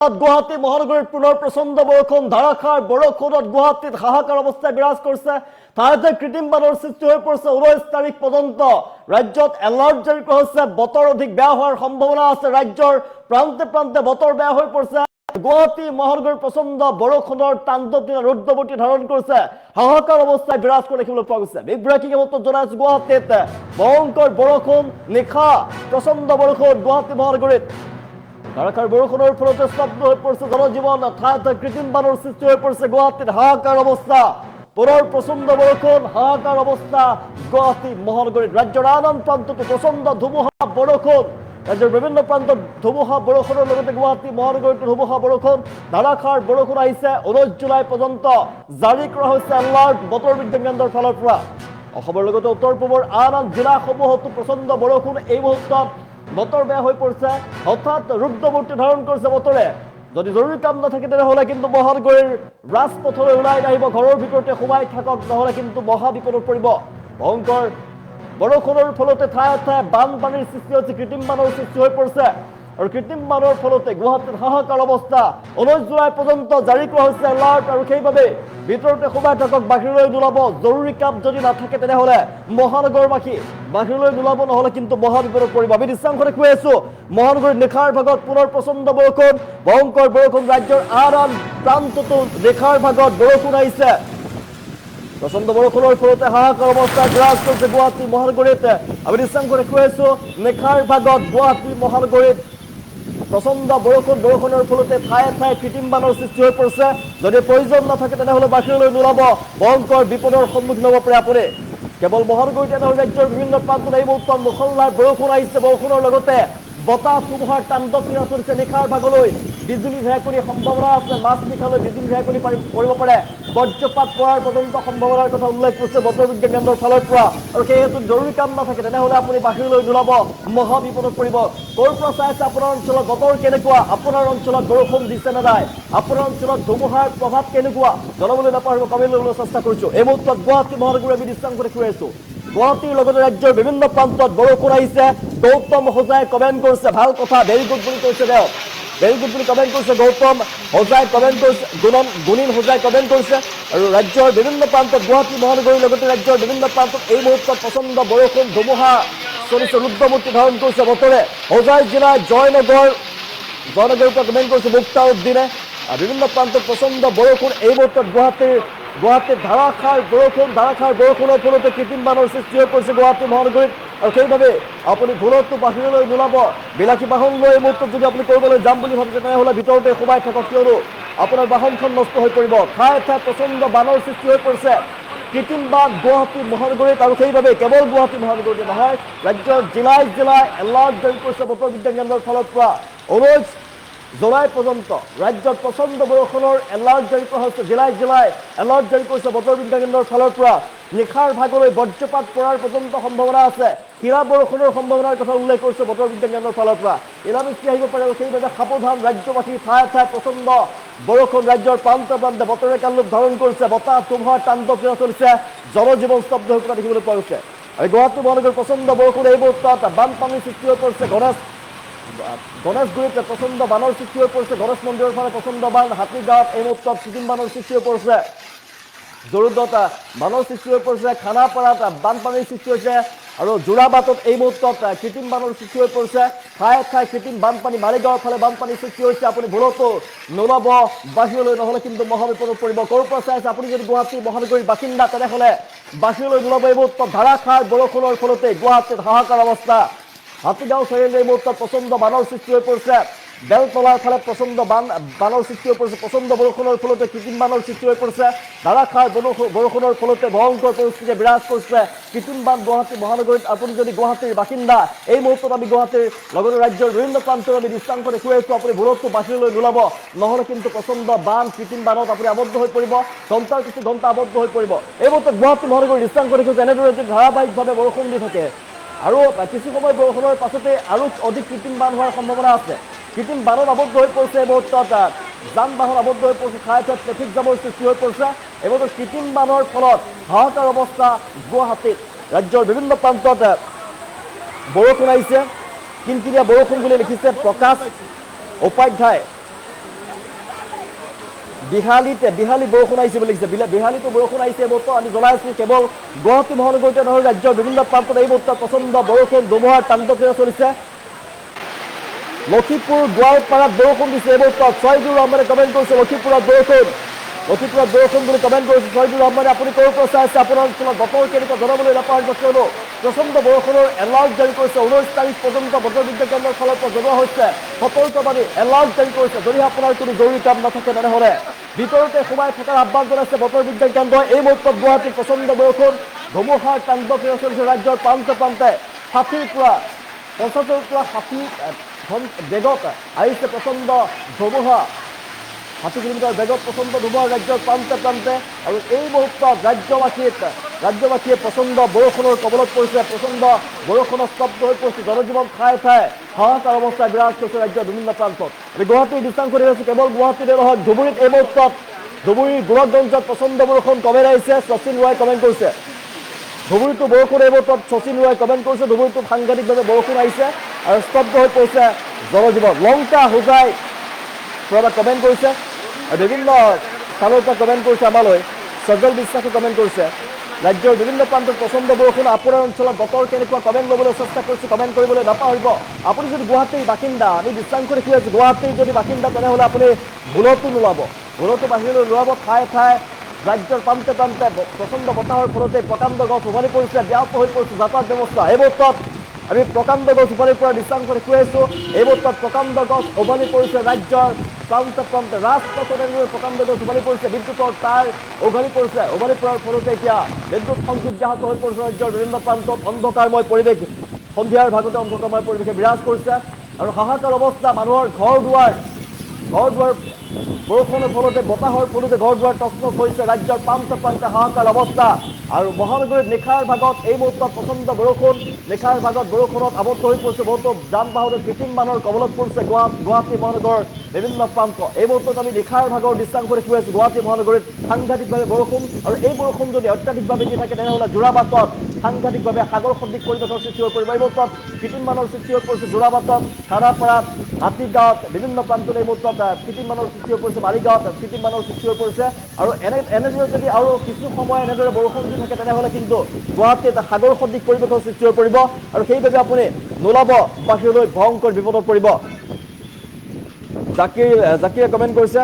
গুৱাহাটী মহানগৰীত পুনৰ প্ৰচণ্ড বৰষুণ ধাৰাসাৰ বৰষুণত গুৱাহাটীত হাহাকাৰ অৱস্থা বিৰাজ কৰিছে ঠাইতে কৃত্ৰিম বানৰ সৃষ্টি হৈ পৰিছে 19 তাৰিখ পৰ্যন্ত ৰাজ্যত এলাৰ্ট জাৰি কৰা হৈছে বতৰ অধিক বেয়া হোৱাৰ সম্ভাৱনা আছে ৰাজ্যৰ প্ৰান্তে প্ৰান্তে বতৰ বেয়া হৈ পৰিছে গুৱাহাটী মহানগৰীত প্ৰচণ্ড বৰষুণৰ তাণ্ডৱ ৰুদ্ৰৱতী ধাৰণ কৰিছে হাহাকাৰ অৱস্থা বিৰাজ কৰি দেখিবলৈ পোৱা গৈছে বিব্ৰেকিং বতৰ জনাইছে গুৱাহাটীত ভয়ংকৰ বৰষুণ নিশা প্ৰচণ্ড বৰষুণ গুৱাহাটী মহানগৰীত ধাৰাসাৰ বৰষুণৰ ফলতে স্তব্ধ হৈ পৰিছে জনজীৱন ঠাইতে কৃত্ৰিম বানৰ সৃষ্টি হৈ পৰিছে গুৱাহাটীত হাহাকাৰ অৱস্থা পুনৰ প্ৰচণ্ড বৰষুণ হাহাকাৰ অৱস্থা গুৱাহাটী মহানগৰীত ৰাজ্যৰ আন প্ৰান্ততো প্ৰচণ্ড ধুমুহা বৰষুণ ৰাজ্যৰ বিভিন্ন প্ৰান্তত ধুমুহা বৰষুণৰ লগতে গুৱাহাটী মহানগৰীত ধুমুহা বৰষুণ ধাৰাসাৰ বৰষুণ আহিছে 19 জুলাই পৰ্যন্ত জাৰি কৰা হৈছে এলাৰ্ট বতৰ বিজ্ঞান কেন্দ্ৰৰ ফালৰ পৰা অসমৰ লগতে উত্তৰ পূবৰ আন জিলাসমূহতো প্ৰচণ্ড বৰষুণ এই মুহূৰ্তত বতৰ বেয়া হৈ পৰিছে হঠাৎ ৰুদ্ৰমূৰ্তি ধাৰণ কৰিছে বতৰে যদি জৰুৰী কাম নাথাকে তেনেহ'লে কিন্তু মহানগৰীৰ ৰাজপথলৈ ওলাই নাহিব ঘৰৰ ভিতৰতে সোমাই থাকক নহ'লে কিন্তু মহা বিপদত পৰিব ভয়ংকৰ বৰষুণৰ ফলতে ঠায়ে ঠায়ে বানপানীৰ সৃষ্টি হৈছে কৃত্ৰিম বানৰ সৃষ্টি হৈ পৰিছে আৰু কৃত্ৰিম বানৰ ফলতে গুৱাহাটীত হাহাকাৰ অৱস্থা 19 জুলাই পৰ্যন্ত জাৰি কৰা হৈছে এলাৰ্ট আৰু সেইবাবে ভিতৰতে সোমাই থাকক বাহিৰলৈ নোলাব জৰুৰী কাম যদি নাথাকে তেনেহ'লে মহানগৰবাসী বাহিৰলৈ নোলাব নহ'লে কিন্তু মহা বিপদত পৰিব আমি দৃশ্যাংশতে কৈ আছো মহানগৰীৰ নিশাৰ ভাগত পুনৰ প্ৰচণ্ড বৰষুণ ভয়ংকৰ বৰষুণ ৰাজ্যৰ আন প্ৰান্ততো নিশাৰ ভাগত বৰষুণ আহিছে প্ৰচণ্ড বৰষুণৰ ফলতে হাহাকাৰ অৱস্থা বিৰাজ কৰিছে গুৱাহাটী মহানগৰীত আমি দৃশ্যাংশতে কৈ আছো নিশাৰ ভাগত গুৱাহাটী মহানগৰীত প্ৰচণ্ড বৰষুণৰ ফলতে ঠায়ে ঠায়ে কৃত্ৰিম বানৰ সৃষ্টি হৈ পৰিছে যদি প্ৰয়োজন নাথাকে তেনেহ'লে বাহিৰলৈ নোলাব ভয়ংকৰ বিপদৰ সন্মুখীন হ'ব পাৰে আপুনি কেৱল মহানগৰীতে নহয় ৰাজ্যৰ বিভিন্ন প্ৰান্তত এই মুহূৰ্তত মুষলধাৰ বৰষুণ আহিছে বৰষুণৰ লগতে বতাহ ধুমুহাৰ তাণ্ডৱ চলিছে নিশাৰ ভাগলৈ বিজুলী ঢেৰেকণিৰ সম্ভাৱনা আছে মাছ নিশালৈ বিজুলী ঢেৰেকণি পৰিব পাৰে বজ্ৰপাত পৰাৰ পৰ্যন্ত সম্ভাৱনাৰ কথা উল্লেখ কৰিছে বতৰ বিজ্ঞান কেন্দ্ৰৰ ফালৰ পৰা আৰু সেয়েহে জৰুৰী কাম নাথাকে তেনেহ'লে আপুনি বাহিৰলৈ নোলাব মহা বিপদত পৰিব ক'ৰ পৰা চাই আছে আপোনাৰ অঞ্চলত বতৰ কেনেকুৱা আপোনাৰ অঞ্চলত বৰষুণ দিছে নে নাই আপোনাৰ অঞ্চলত ধুমুহাৰ প্ৰভাৱ কেনেকুৱা জনাবলৈ নাপাহৰিব কমেণ্ট ল'বলৈ চেষ্টা কৰিছোঁ এই মুহূৰ্তত গুৱাহাটী মহানগৰী আমি দৃশ্যাংশতে কৈ আছোঁ গুৱাহাটীৰ লগতে ৰাজ্যৰ বিভিন্ন প্ৰান্তত বৰষুণ আহিছে গৌতম হোজাই কমেণ্ট কৰিছে ভাল কথা ভেৰি গুড বুলি কৈছে তেওঁ ভেৰি গুড বুলি কমেণ্ট কৰিছে গৌতম হোজাই কমেণ্ট কৰিছে গুণীন হোজাই কমেণ্ট কৰিছে আৰু ৰাজ্যৰ বিভিন্ন প্ৰান্তত গুৱাহাটী মহানগৰীৰ লগতে ৰাজ্যৰ বিভিন্ন প্ৰান্তত এই মুহূৰ্তত প্ৰচণ্ড বৰষুণ ধুমুহা চলিছে ৰুদ্ৰমূৰ্তি ধাৰণ কৰিছে বতৰে হোজাই জিলাৰ জয়নগৰৰ পৰা কমেণ্ট কৰিছে মুক্তা উদ্দিনে বিভিন্ন প্ৰান্তত প্ৰচণ্ড বৰষুণ এই মুহূৰ্তত গুৱাহাটীত ধাৰাসাৰ বৰষুণৰ ফলতে কৃত্ৰিম বানৰ সৃষ্টি হৈ পৰিছে গুৱাহাটী মহানগৰীত আৰু সেইবাবে আপুনি ভুলতো বাহিৰলৈ নোলাব বিলাসী বাহন লৈ এই মুহূৰ্তত যদি আপুনি কৰিবলৈ যাম বুলি ভাবিছে তেনেহ'লে ভিতৰতে সোমাই থাকক কিয়নো আপোনাৰ বাহনখন নষ্ট হৈ পৰিব ঠায়ে ঠায়ে প্ৰচণ্ড বানৰ সৃষ্টি হৈ পৰিছে কৃত্ৰিম বান গুৱাহাটী মহানগৰীত আৰু সেইবাবে কেৱল গুৱাহাটী মহানগৰীতে নহয় ৰাজ্যৰ জিলাই এলাৰ্ট জাৰি কৰিছে বতৰ বিজ্ঞান কেন্দ্ৰৰ ফালৰ পৰা 19 জুলাই পৰ্যন্ত ৰাজ্যত প্ৰচণ্ড বৰষুণৰ এলাৰ্ট জাৰি কৰা হৈছে জিলাই এলাৰ্ট জাৰি কৰিছে বতৰ বিজ্ঞান কেন্দ্ৰৰ ফালৰ পৰা নিশাৰ ভাগলৈ বজ্ৰপাত পৰাৰ পৰ্যন্ত সম্ভাৱনা আছে হীৰা বৰষুণৰ সম্ভাৱনাৰ কথা উল্লেখ কৰিছে বতৰ বিজ্ঞান কেন্দ্ৰৰ ফালৰ পৰা ইলাবৃষ্টি আহিব পাৰে আৰু সেইবাবে সাৱধান ৰাজ্যবাসী ঠায়ে ঠায়ে প্ৰচণ্ড বৰষুণ ৰাজ্যৰ প্ৰান্তে প্ৰান্তে বতৰে কালৰূপ ধাৰণ কৰিছে বতাহ ধুমুহাৰ তাণ্ডৱ চলিছে জনজীৱন স্তব্ধ হৈ পৰা দেখিবলৈ পোৱা গৈছে আৰু গুৱাহাটী মহানগৰীৰ প্ৰচণ্ড বৰষুণ এই মুহূৰ্তত বানপানীৰ সৃষ্টি হৈ পৰিছে গণেশগুৰিত প্ৰচণ্ড বানৰ সৃষ্টি হৈ পৰিছে গণেশ মন্দিৰৰ ফালে প্ৰচণ্ড বান হাতীগাঁৱত এই মুহূৰ্তত কৃত্ৰিম বানৰ সৃষ্টি হৈ পৰিছে জৰুদত বানৰ সৃষ্টি হৈ পৰিছে খানাপাৰাত বানপানীৰ সৃষ্টি হৈছে আৰু যোৰাবাটত এই মুহূৰ্তত কৃত্ৰিম বানৰ সৃষ্টি হৈ পৰিছে ঠায়ে ঠায়ে কৃত্ৰিম বানপানী মালিগাঁৱৰ ফালে বানপানীৰ সৃষ্টি হৈছে আপুনি ভুলতো নোলাব বাহিৰলৈ নহ'লে কিন্তু মহা বিপদত পৰিব ক'ৰ পৰা চাই আছে আপুনি যদি গুৱাহাটী মহানগৰীৰ বাসিন্দা তেনেহ'লে বাহিৰলৈ নোলাব এই মুহূৰ্তত ধাৰাসাৰ বৰষুণৰ ফলতে গুৱাহাটীত হাহাকাৰ অৱস্থা হাতীগাঁও চাৰিআলিৰ এই মুহূৰ্তত প্ৰচণ্ড বানৰ সৃষ্টি হৈ পৰিছে বেলতলাৰ ফালে প্ৰচণ্ড বানৰ সৃষ্টি হৈ পৰিছে প্ৰচণ্ড বৰষুণৰ ফলতে কৃত্ৰিম বানৰ সৃষ্টি হৈ পৰিছে ধাৰাসাৰ বৰষুণৰ ফলতে ভয়ংকৰ পৰিস্থিতি বিৰাজ কৰিছে কৃত্ৰিম বান গুৱাহাটী মহানগৰীত আপুনি যদি গুৱাহাটীৰ বাসিন্দা এই মুহূৰ্তত আমি গুৱাহাটীৰ লগতে ৰাজ্যৰ বিভিন্ন প্ৰান্তৰ আমি দৃশ্যাংশ দেখুৱাই আছোঁ আপুনি ভুলতো বাহিৰলৈ নোলাব নহ'লে কিন্তু প্ৰচণ্ড বান কৃত্ৰিম বানত আপুনি আবদ্ধ হৈ পৰিব ঘণ্টাৰ কিছু ঘণ্টা আবদ্ধ হৈ পৰিব এই মুহূৰ্তত গুৱাহাটী মহানগৰীৰ দৃশ্যাংশ দেখিছোঁ এনেদৰে যদি ধাৰাবাহিকভাৱে বৰষুণ দি থাকে আৰু কিছু সময় বৰষুণৰ পাছতে আৰু অধিক কৃত্ৰিম বান হোৱাৰ সম্ভাৱনা আছে কৃত্ৰিম বানত আবদ্ধ হৈ পৰিছে এই মুহূৰ্তত যান বাহন আবদ্ধ হৈ পৰিছে ঠায়ে ঠায়ে ট্ৰেফিক জামৰ সৃষ্টি হৈ পৰিছে এই মুহূৰ্তত কৃত্ৰিম বানৰ ফলত হাহাকাৰ অৱস্থা গুৱাহাটীত ৰাজ্যৰ বিভিন্ন প্ৰান্তত বৰষুণ আহিছে কিনকিনীয়া বৰষুণ বুলি লিখিছে প্ৰকাশ উপাধ্যায় বিহালী বৰষুণ আহিছে বুলি লিখিছে বিহালীতো বৰষুণ আহিছে এই মুহূৰ্তত আমি জনাই আছো কেৱল গুৱাহাটী মহানগৰীতে নহয় ৰাজ্যৰ বিভিন্ন প্ৰান্তত এই মুহূৰ্তত প্ৰচণ্ড বৰষুণ ধুমুহাৰ তাণ্ডৱ চলিছে লখিমপুৰ গোৱালপাৰাত বৰষুণ দিছে এই মুহূৰ্তত ছয়দুৰ ৰহমানে কমেণ্ট কৰিছে লখিমপুৰত বৰষুণ বুলি কমেণ্ট কৰিছে ছয়দুৰ ৰহমানে আপুনি ক'ৰ পৰা চাই আছে আপোনাৰ অঞ্চলত বতৰ কেনেকুৱা জনাবলৈ নাপাহৰিব কিয়নো প্ৰচণ্ড বৰষুণৰ এলাৰ্ট জাৰি কৰিছে 19 তাৰিখ পৰ্যন্ত বতৰ বিজ্ঞান কেন্দ্ৰৰ ফালৰ পৰা জনোৱা হৈছে সতৰ্কবাণী এলাৰ্ট জাৰি কৰিছে যদি আপোনাৰ কোনো জৰুৰী কাম নাথাকে তেনেহ'লে ভিতৰতে সোমাই থকাৰ আহ্বান জনাইছে বতৰ বিজ্ঞান কেন্দ্ৰই এই মুহূৰ্তত গুৱাহাটীত প্ৰচণ্ড বৰষুণ ধুমুহাৰ তাণ্ডৱ চলিছে ৰাজ্যৰ প্ৰান্তে 60ৰ পৰা 50ৰ পৰা 60 বেগত আহিছে প্ৰচণ্ড ধুমুহা 60 কিলোমিটাৰ বেগত প্ৰচণ্ড ধুমুহা ৰাজ্যৰ প্ৰান্তে আৰু এই মুহূৰ্তত ৰাজ্যবাসীয়ে প্ৰচণ্ড বৰষুণৰ কবলত পৰিছে প্ৰচণ্ড বৰষুণত স্তব্ধ হৈ পৰিছে জনজীৱন ঠায়ে হাহাকাৰ অৱস্থায় বিৰাজ কৰিছে ৰাজ্যৰ বিভিন্ন প্ৰান্তত আমি গুৱাহাটীৰ দৃষ্টান্ত কৰি আছো কেৱল গুৱাহাটীতে নহয় ধুবুৰীত এই মুহূৰ্তত ধুবুৰীৰ গোলকগঞ্জত প্ৰচণ্ড বৰষুণ কমেই আহিছে শচীন ৰোৱাই কমেণ্ট কৰিছে ধুবুৰীতো বৰষুণ এই মুহূৰ্তত শচীন ৰোৱাই কমেণ্ট কৰিছে ধুবুৰীতো সাংঘাতিকভাৱে বৰষুণ আহিছে আৰু স্তব্ধ হৈ পৰিছে জনজীৱন লংকা হোজাই পৰা কমেণ্ট কৰিছে আৰু বিভিন্ন স্থানৰ পৰা কমেণ্ট কৰিছে আমালৈ সজল বিশ্বাসে কমেণ্ট কৰিছে ৰাজ্যৰ বিভিন্ন প্ৰান্তত প্ৰচণ্ড বৰষুণ আপোনাৰ অঞ্চলত বতৰ কেনেকুৱা কমেণ্ট ল'বলৈ চেষ্টা কৰিছোঁ কমেণ্ট কৰিবলৈ নাপাহৰিব আপুনি যদি গুৱাহাটীৰ বাসিন্দা আমি বিশ্বাস কৰি কি আছোঁ গুৱাহাটীৰ যদি বাসিন্দা তেনেহ'লে আপুনি ভুলতো নোলাব ভুলতো বাহিৰলৈ নোলাব ঠায়ে ৰাজ্যৰ প্ৰান্তে প্ৰচণ্ড বতাহৰ ফলতে প্ৰকাণ্ড গছ উভালি পৰিছে ব্যাহত হৈ পৰিছে যাতায়াত ব্যৱস্থা এই মুহূৰ্তত আমি প্ৰকাণ্ড গছ উভালি পৰা দৃষ্টান্ত কৰি কৈ আছোঁ এই মুহূৰ্তত প্ৰকাণ্ড গছ উভালি পৰিছে ৰাজ্যৰ প্ৰান্তে ৰাজপথত প্ৰকাণ্ড গছ উভালি পৰিছে বিদ্যুতৰ তাঁৰ উভালি পৰাৰ ফলতে এতিয়া বিদ্যুৎ সংযোগ ব্যাহত হৈ পৰিছে ৰাজ্যৰ বিভিন্ন প্ৰান্তত অন্ধকাৰময় পৰিৱেশ সন্ধিয়াৰ ভাগতে অন্ধকাৰময় পৰিৱেশে বিৰাজ কৰিছে আৰু হাহাকাৰ অৱস্থা মানুহৰ ঘৰ দুৱাৰ বৰষুণৰ ফলতে বতাহৰ ফলতে ঘৰ দুৱাৰ তছনছ হৈছে ৰাজ্যৰ প্ৰান্তে হাহাকাৰ অৱস্থা আৰু মহানগৰীত নিশাৰ ভাগত এই মুহূৰ্তত প্ৰচণ্ড বৰষুণ নিশাৰ ভাগত বৰষুণত আবদ্ধ হৈ পৰিছে বহুতো যান বাহনৰ কৃত্ৰিম বানৰ কবলত পৰিছে গুৱাহাটী মহানগৰৰ বিভিন্ন প্ৰান্ত এই মুহূৰ্তত আমি নিশাৰ ভাগৰ দৃষ্টান্ত কৰি কৈ আছোঁ গুৱাহাটী মহানগৰীত সাংঘাতিকভাৱে বৰষুণ আৰু এই বৰষুণ যদি অত্যাধিকভাৱে দি থাকে তেনেহ'লে যোৰাবাটত সাংঘাতিকভাৱে সাগৰ সদৃশ পৰিৱেশৰ সৃষ্টি হৈ পৰিব এই মুহূৰ্তত কৃত্ৰিম বানৰ সৃষ্টি হৈ পৰিছে যোৰাবাটত খানাপাৰাত হাতীগাঁৱত বিভিন্ন প্ৰান্তত এই মুহূৰ্তত কৃত্ৰিম বানৰ সৃষ্টি হৈ পৰিছে মালিগাঁৱত কৃত্ৰিম বানৰ সৃষ্টি হৈ পৰিছে আৰু এনেদৰে যদি আৰু কিছু সময় এনেদৰে বৰষুণ দি থাকে তেনেহ'লে কিন্তু গুৱাহাটীত সাগৰ সদৃশ পৰিৱেশৰ সৃষ্টি হৈ পৰিব আৰু সেইবাবে আপুনি নোলাব বাহিৰলৈ ভয়ংকৰ বিপদত পৰিব জাকিৰে কমেণ্ট কৰিছে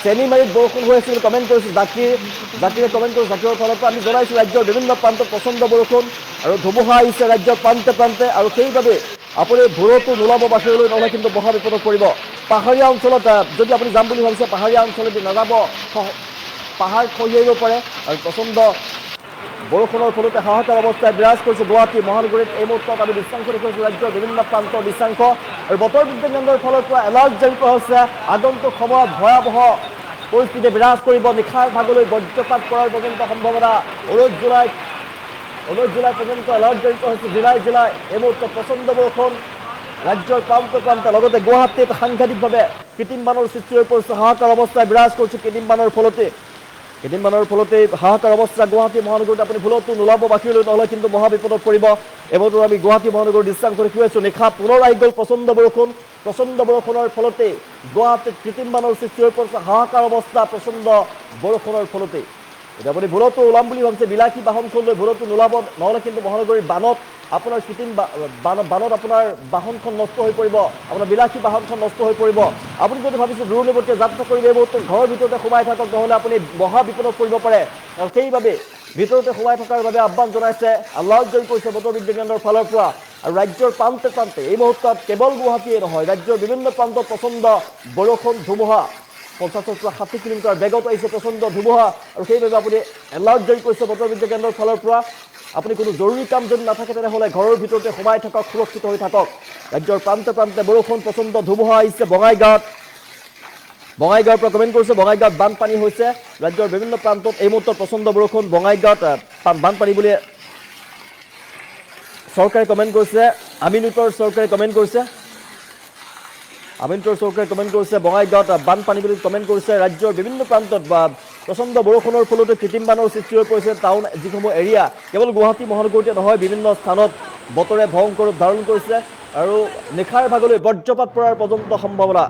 চেনিমাৰীত বৰষুণ হৈ আছে বুলি কমেণ্ট কৰিছে জাকিৰে কমেণ্ট কৰিছে জাকিৰৰ ফালৰ পৰা আমি জনাইছোঁ ৰাজ্যৰ বিভিন্ন প্ৰান্তত প্ৰচণ্ড বৰষুণ আৰু ধুমুহা আহিছে ৰাজ্যৰ প্ৰান্তে আৰু সেইবাবে আপুনি ভোৰতো নোলাব বাহিৰলৈ নহ'লে কিন্তু মহা বিপদত পৰিব পাহাৰীয়া অঞ্চলত যদি আপুনি যাম বুলি ভাবিছে পাহাৰীয়া অঞ্চললৈ নাযাব পাহাৰ খহি আহিব পাৰে আৰু প্ৰচণ্ড বৰষুণৰ ফলতে হাহাকাৰ অৱস্থায় বিৰাজ কৰিছে গুৱাহাটী মহানগৰীত এই মুহূৰ্তত আমি দৃষ্টান্ত কৰিছোঁ ৰাজ্যৰ বিভিন্ন প্ৰান্তৰ দৃশ্যাংশ আৰু বতৰ বিজ্ঞান কেন্দ্ৰৰ ফালৰ পৰা এলাৰ্ট জাৰি কৰা হৈছে আগন্তুক সময়ত ভয়াৱহ পৰিস্থিতি বিৰাজ কৰিব নিশাৰ ভাগলৈ বজ্ৰপাত পৰাৰ পৰ্যন্ত সম্ভাৱনা 19 জুলাই পৰ্যন্ত এলাৰ্ট জাৰি কৰা হৈছে জিলাই এই মুহূৰ্তত প্ৰচণ্ড বৰষুণ ৰাজ্যৰ প্ৰান্তে লগতে গুৱাহাটীত সাংঘাতিকভাৱে কৃত্ৰিম বানৰ সৃষ্টি হৈ পৰিছে হাহাকাৰ অৱস্থায় বিৰাজ কৰিছে কৃত্ৰিম বানৰ ফলতে হাহাকাৰ অৱস্থা গুৱাহাটী মহানগৰীত আপুনি ভুলতো নোলাব বাহিৰলৈ নহ'লে কিন্তু মহা বিপদত পৰিব এইবোৰ আমি গুৱাহাটী মহানগৰীৰ দৃষ্টান্ত কৰি কৈ আছোঁ নিশা পুনৰ আহি গ'ল প্ৰচণ্ড বৰষুণৰ ফলতে গুৱাহাটীত কৃত্ৰিম বানৰ সৃষ্টি হৈ পৰিছে হাহাকাৰ অৱস্থা প্ৰচণ্ড বৰষুণৰ ফলতে এতিয়া আপুনি ভুলতো ওলাম বুলি ভাবিছে বিলাসী বাহনখন লৈ ভুলতো নোলাব নহ'লে কিন্তু মহানগৰীৰ বানত আপোনাৰ কৃত্ৰিম বানত আপোনাৰ বাহনখন নষ্ট হৈ পৰিব আপোনাৰ বিলাসী বাহনখন নষ্ট হৈ পৰিব আপুনি যদি ভাবিছে দূৰলৈবতীয়া যাত্ৰা কৰিব এই মুহূৰ্তত ঘৰৰ ভিতৰতে সোমাই থাকক নহ'লে আপুনি মহা বিপদত পৰিব পাৰে আৰু সেইবাবে ভিতৰতে সোমাই থকাৰ বাবে আহ্বান জনাইছে এলাৰ্ট জাৰি কৰিছে বতৰ বিজ্ঞান কেন্দ্ৰৰ ফালৰ পৰা আৰু ৰাজ্যৰ প্ৰান্তে এই মুহূৰ্তত কেৱল গুৱাহাটীয়ে নহয় ৰাজ্যৰ বিভিন্ন প্ৰান্তত প্ৰচণ্ড বৰষুণ ধুমুহা 50ৰ পৰা 60 কিলোমিটাৰ বেগত আহিছে প্ৰচণ্ড ধুমুহা আৰু সেইবাবে আপুনি এলাৰ্ট জাৰি কৰিছে বতৰ বিজ্ঞান কেন্দ্ৰৰ ফালৰ পৰা আপুনি কোনো জৰুৰী কাম যদি নাথাকে তেনেহ'লে ঘৰৰ ভিতৰতে সোমাই থাকক সুৰক্ষিত হৈ থাকক ৰাজ্যৰ প্ৰান্তে বৰষুণ প্ৰচণ্ড ধুমুহা আহিছে বঙাইগাঁৱৰ পৰা কমেণ্ট কৰিছে বঙাইগাঁৱত বানপানী হৈছে ৰাজ্যৰ বিভিন্ন প্ৰান্তত এই মুহূৰ্তত প্ৰচণ্ড বৰষুণ বঙাইগাঁৱত বানপানী বুলি চৰকাৰে কমেণ্ট কৰিছে আমিনুতৰ চৰকাৰে কমেণ্ট কৰিছে বঙাইগাঁৱত বানপানী বুলি কমেণ্ট কৰিছে ৰাজ্যৰ বিভিন্ন প্ৰান্তত প্ৰচণ্ড বৰষুণৰ ফলতে কৃত্ৰিম বানৰ সৃষ্টি হৈ পৰিছে টাউন যিসমূহ এৰিয়া কেৱল গুৱাহাটী মহানগৰীতে নহয় বিভিন্ন স্থানত বতৰে ভয়ংকৰ ৰূপ ধাৰণ কৰিছে আৰু নিশাৰ ভাগলৈ বজ্ৰপাত পৰাৰ পৰ্যন্ত সম্ভাৱনা